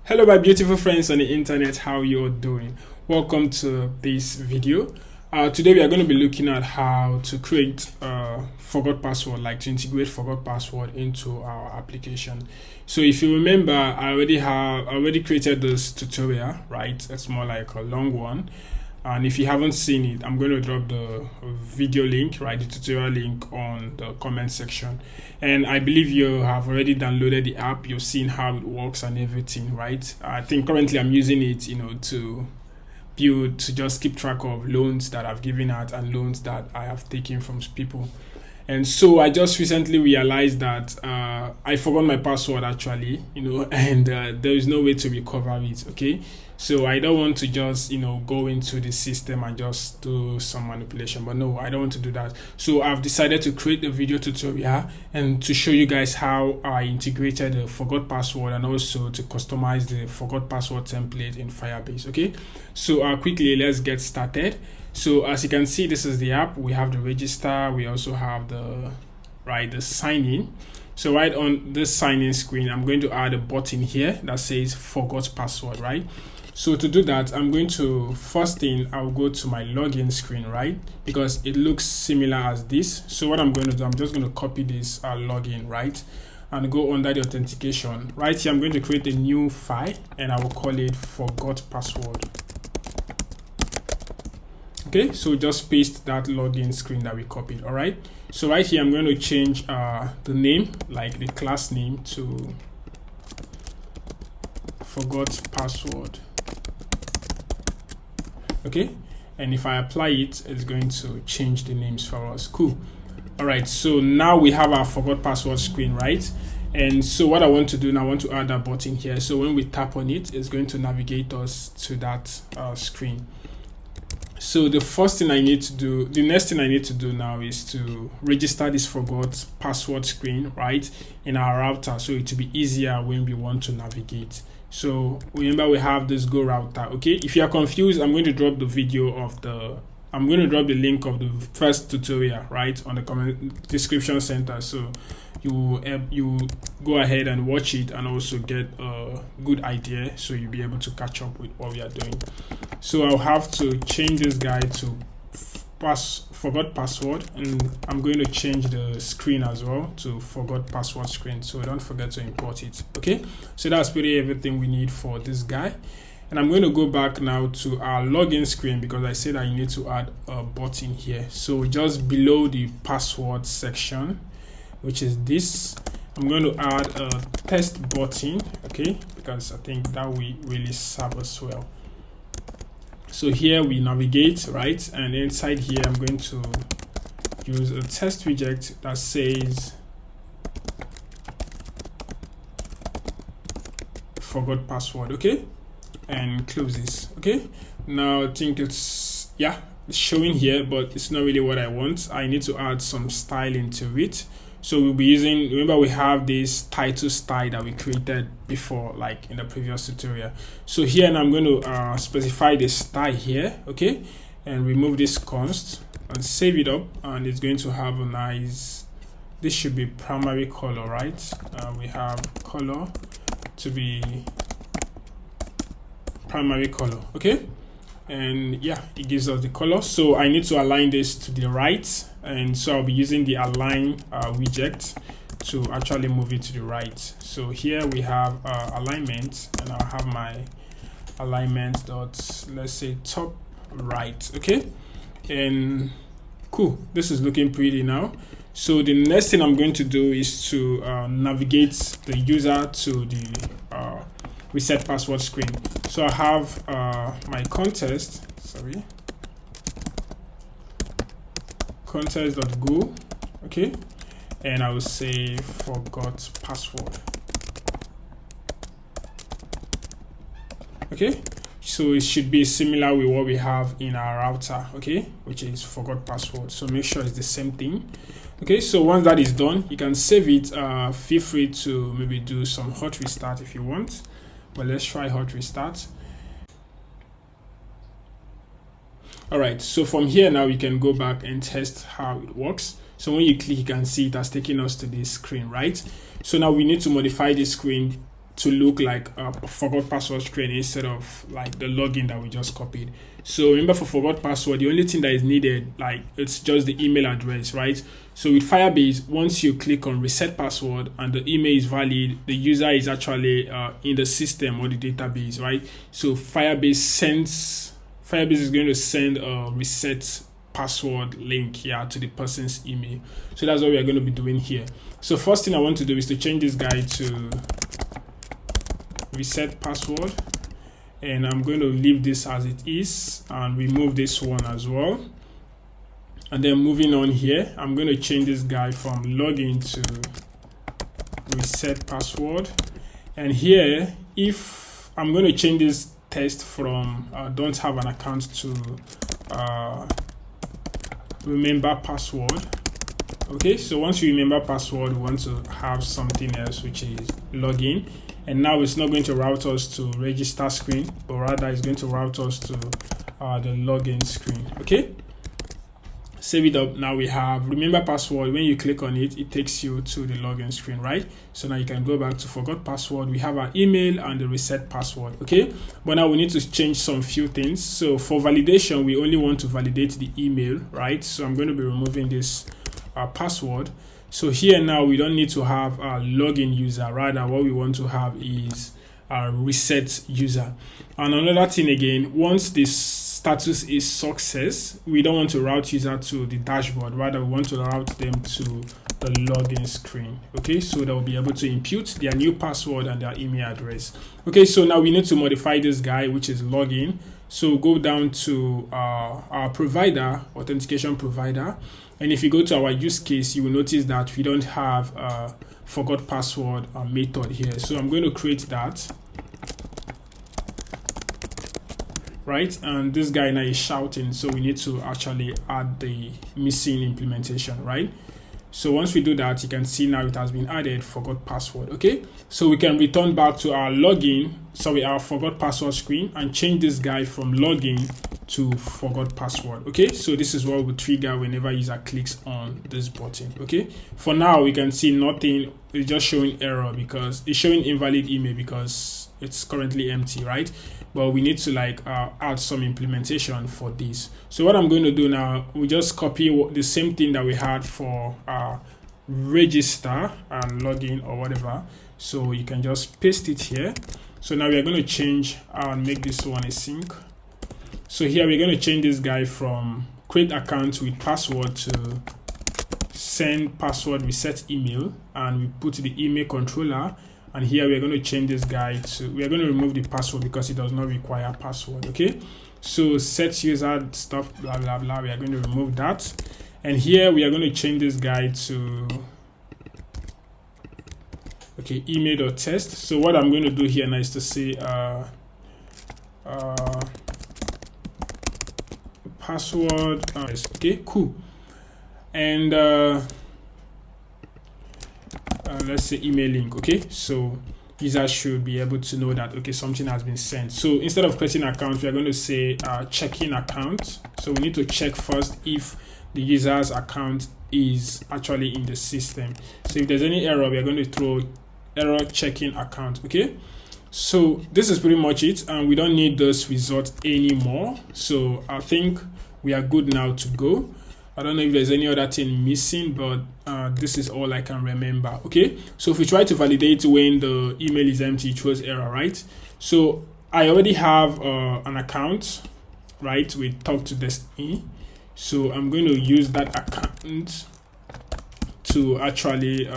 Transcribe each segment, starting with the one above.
Hello my beautiful friends on the internet, how you all doing? Welcome to this video. Today we are going to be looking at how to create forgot password, like to integrate forgot password into our application. So if you remember, I already created this tutorial, right? It's more like a long one. And if you haven't seen it, I'm going to drop the video link, right, the tutorial link on the comment section. And I believe you have already downloaded the app. You've seen how it works and everything, right? I think currently I'm using it, to just keep track of loans that I've given out and loans that I have taken from people. And so I just recently realized that I forgot my password actually, and there is no way to recover it. Okay, so I don't want to just go into the system and just do some manipulation, but no, I don't want to do that. So I've decided to create a video tutorial and to show you guys how I integrated the forgot password and also to customize the forgot password template in Firebase. Okay, so quickly let's get started. So as you can see, this is the app. We have the register. We also have the sign in. So right on this sign in screen, I'm going to add a button here that says forgot password, right? So to do that, I'm going to, first thing, I'll go to my login screen, right? Because it looks similar as this. So what I'm going to do, I'm just going to copy this login, right? And go under the authentication. Right here, I'm going to create a new file and I will call it forgot password. Okay, so just paste that login screen that we copied. All right, so right here I'm going to change the name, like the class name, to forgot password. Okay, and if I apply it, it's going to change the names for us. Cool. All right, so now we have our forgot password screen, right? And so what I want to do now, I want to add a button here. So when we tap on it, it's going to navigate us to that screen. So the next thing I need to do now is to register this forgot password screen, right, in our router, so it will be easier when we want to navigate. So remember, we have this Go router. Okay, if you are confused, I'm going to drop the link of the first tutorial right on the comment description center, so you go ahead and watch it and also get a good idea, so you'll be able to catch up with what we are doing. So I'll have to change this guy to forgot password, and I'm going to change the screen as well to forgot password screen, so don't forget to import it. Okay, so that's pretty everything we need for this guy. And I'm going to go back now to our login screen because I said I need to add a button here. So just below the password section, which is this, I'm going to add a test button, okay, because I think that will really serve us well. So here we navigate, right, and inside here I'm going to use a test widget that says forgot password. Okay, and close this. Okay, now I think it's showing here, but it's not really what I want. I need to add some style into it. So we'll be using, remember we have this title style that we created before, like in the previous tutorial. So here now I'm going to specify the style here, okay, and remove this const and save it up, and it's going to have a nice, this should be primary color, right? We have color to be primary color, okay, and yeah, it gives us the color. So I need to align this to the right, and so I'll be using the align widget to actually move it to the right. So here we have alignment, and I'll have my alignment dot, let's say, top right. Okay, and cool, this is looking pretty now. So the next thing I'm going to do is to navigate the user to the reset password screen. So I have my contest.go, okay, and I will say forgot password. Okay, so it should be similar with what we have in our router, okay, which is forgot password. So make sure it's the same thing. Okay, so once that is done, you can save it. Feel free to maybe do some hot restart if you want, but let's try hot restart. All right, so from here now we can go back and test how it works. So when you click, you can see it has taken us to this screen, right? So now we need to modify this screen to look like a forgot password screen instead of like the login that we just copied. So remember, for forgot password, the only thing that is needed, like, it's just the email address, right? So with Firebase, once you click on reset password and the email is valid, the user is actually in the system or the database, right? So Firebase is going to send a reset password link here to the person's email. So that's what we are going to be doing here. So first thing I want to do is to change this guy to reset password, and I'm going to leave this as it is and remove this one as well. And then moving on here, I'm going to change this guy from login to reset password. And here, if I'm going to change this test from don't have an account to remember password. Okay, so once you remember password, we want to have something else, which is login. And now it's not going to route us to register screen, but rather it's going to route us to the login screen. Okay, save it up. Now we have remember password. When you click on it, it takes you to the login screen, right? So now you can go back to forgot password. We have our email and the reset password. Okay, but now we need to change some few things. So for validation, we only want to validate the email, right? So I'm going to be removing this password. So here now we don't need to have a login user, rather what we want to have is a reset user. And another thing again, once this status is success, we don't want to route user to the dashboard, rather we want to route them to the login screen. Okay, so they'll be able to input their new password and their email address. Okay, so now we need to modify this guy, which is login. So go down to our provider, authentication provider, and if you go to our use case, you will notice that we don't have a forgot password method here. So I'm going to create that, right? And this guy now is shouting, so we need to actually add the missing implementation, right? So once we do that, you can see now it has been added, forgot password. Okay, so we can return back to our our forgot password screen and change this guy from login to forgot password. Okay, so this is what will trigger whenever user clicks on this button. Okay, for now we can see nothing. It's just showing error because it's showing invalid email because it's currently empty, right? But we need to like add some implementation for this. So what I'm going to do now, we just copy the same thing that we had for register and login or whatever. So you can just paste it here. So now we are going to change and make this one a sync. So here we're going to change this guy from create account with password to send password reset email, and we put the email controller. And here we're going to change this guy to, we're going to remove the password because it does not require password. Okay, so set user stuff blah blah blah, we are going to remove that. And here we are going to change this guy to okay, email.test. So what I'm going to do here now is to say password okay, cool. And let's say email link. Okay, so users should be able to know that okay, something has been sent. So instead of creating an account, we are going to say checking account. So we need to check first if the user's account is actually in the system. So if there's any error, we are going to throw error checking account. Okay, so this is pretty much it, and we don't need this result anymore. So I think we are good now to go. I don't know if there's any other thing missing, but this is all I can remember. Okay, so if we try to validate when the email is empty, it throws error, right? So I already have an account, right, with Talk to Destiny. So I'm going to use that account to actually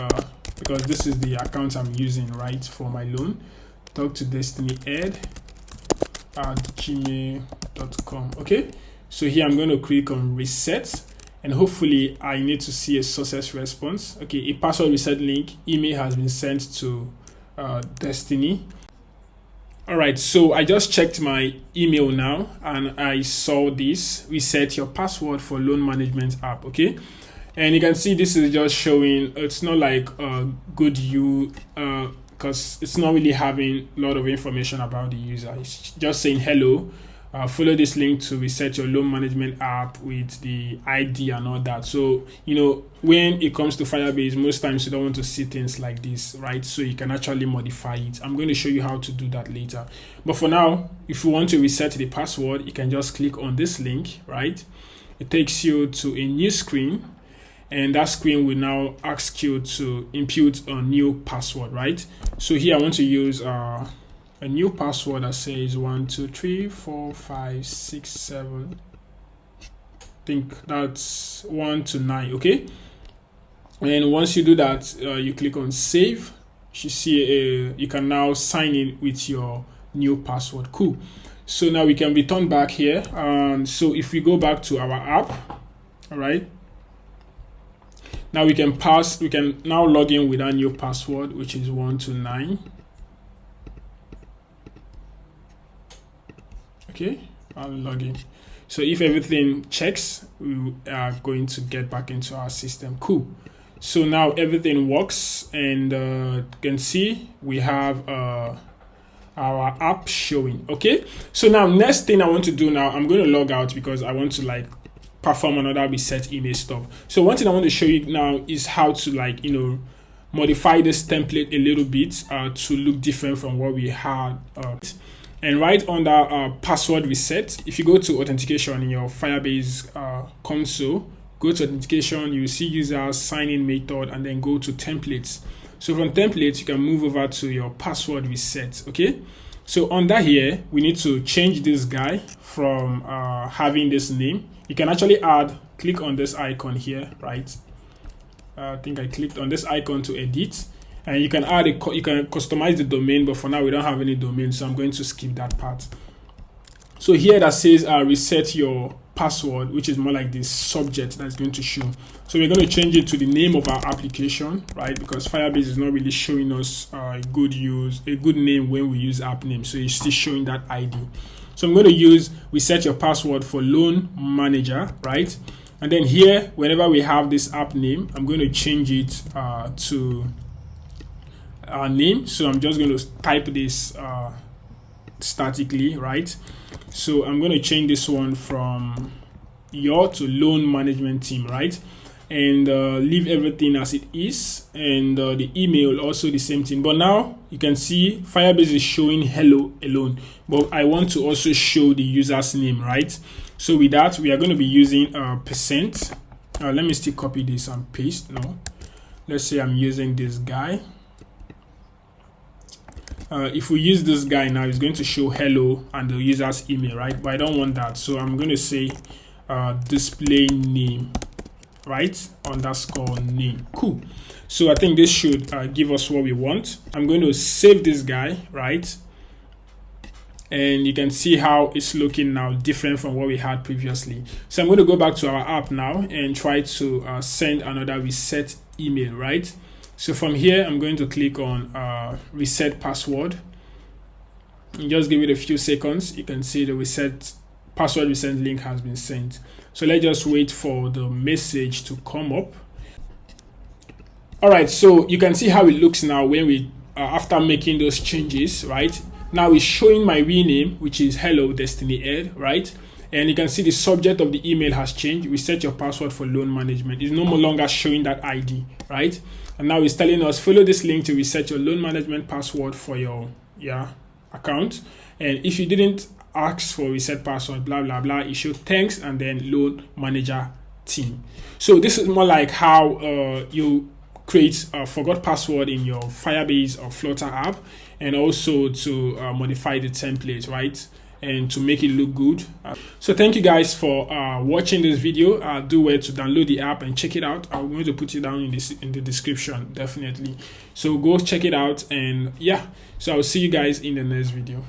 because this is the account I'm using, right, for my loan. Talk to Destiny ed at gmail.com. Okay, so here I'm going to click on reset, and hopefully I need to see a success response. Okay, a password reset link, email has been sent to Destiny. All right, so I just checked my email now and I saw this: reset your password for loan management app. Okay, and you can see this is just showing, it's not like good because it's not really having a lot of information about the user. It's just saying hello, follow this link to reset your loan management app with the ID and all that. So, you know, when it comes to Firebase, most times you don't want to see things like this, right? So you can actually modify it. I'm going to show you how to do that later. But for now, if you want to reset the password, you can just click on this link, right? It takes you to a new screen, and that screen will now ask you to input a new password, right? So here I want to use a new password that says 1 2 3 4 5 6 7. I think that's 1 to 9. Okay, and once you do that, you click on save. You see you can now sign in with your new password. Cool. So now we can return back here. So if we go back to our app, all right, now we can now log in with our new password, which is 1 to 9. Okay, I'll log in. So if everything checks, we are going to get back into our system. Cool. So now everything works, and you can see we have our app showing. Okay, so now next thing I want to do now, I'm going to log out because I want to like perform another reset email stuff. So one thing I want to show you now is how to, like, you know, modify this template a little bit to look different from what we had. And right under password reset, if you go to authentication in your Firebase console, go to authentication, you see users, sign in method, and then go to templates. So from templates, you can move over to your password reset. Okay, so under here, we need to change this guy from having this name. You can actually click on this icon here, right? I think I clicked on this icon to edit. And you can you can customize the domain, but for now we don't have any domain, so I'm going to skip that part. So here that says reset your password, which is more like this subject that's going to show. So we're going to change it to the name of our application, right? Because Firebase is not really showing us a good name when we use app name, so it's still showing that ID. So I'm going to use reset your password for loan manager, right? And then here, whenever we have this app name, I'm going to change it to our name. So I'm just going to type this statically, right? So I'm going to change this one from your to loan management team, right? And leave everything as it is, and the email also the same thing. But now you can see Firebase is showing hello alone, but I want to also show the user's name, right? So with that, we are going to be using %. Let me still copy this and paste. No, let's say I'm using this guy. If we use this guy now, it's going to show hello and the user's email, right? But I don't want that, so I'm going to say display name, right? Underscore name. Cool. So I think this should give us what we want. I'm going to save this guy, right? And you can see how it's looking now, different from what we had previously. So I'm going to go back to our app now and try to send another reset email, right? So from here, I'm going to click on reset password. And just give it a few seconds. You can see the password reset link has been sent. So let's just wait for the message to come up. All right, so you can see how it looks now when we after making those changes, right? Now it's showing my rename, which is hello Destiny Ed, right? And you can see the subject of the email has changed. Reset your password for loan management. It's no longer showing that ID, right? And now it's telling us follow this link to reset your loan management password for your account. And if you didn't ask for reset password, blah blah blah, it shows thanks and then loan manager team. So this is more like how you create a forgot password in your Firebase or Flutter app, and also to modify the template, right? And to make it look good. So thank you guys for watching this video. Do well to download the app and check it out. I'm going to put it down in the description, definitely. So go check it out, and yeah, so I'll see you guys in the next video.